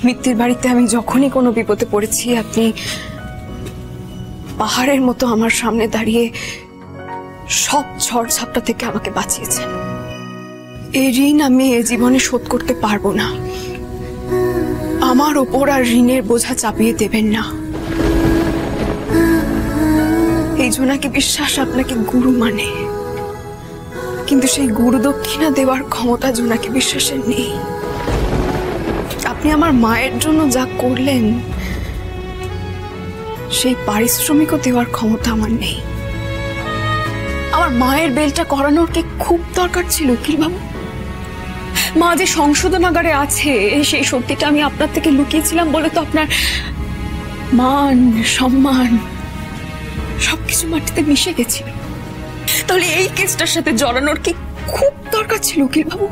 মিত্তির বাড়িতে আমি যখনই কোনো বিপদে পড়েছি আপনি পাহাড়ের মতো আমার সামনে দাঁড়িয়ে সব ঝড় ঝাপটা থেকে আমাকে বাঁচিয়েছেন। এই ঋণ আমি এ জীবনে শোধ করতে পারবো না। আমার ওপর আর ঋণের বোঝা চাপিয়ে দেবেন না। এই জোনাকি বিশ্বাস আপনাকে গুরু মানে, কিন্তু সেই গুরু দক্ষিণা দেওয়ার ক্ষমতা জোনাকি বিশ্বাসের নেই। আপনি আমার মায়ের জন্য যা করলেন সেই পারিশ্রমিকও দেওয়ার ক্ষমতা আমার নেই। আমার মায়ের বেলটা করানোর কি খুব দরকার ছিল উকিল বাবু? মা যে সংশোধনাগারে আছে সেই সত্যিটা আমি আপনার থেকে লুকিয়েছিলাম বলে তো আপনার মান সম্মান সবকিছু মাটিতে মিশে গেছিল। তাহলে এই কেসটার সাথে জড়ানোর কি খুব দরকার ছিল উকিল বাবু?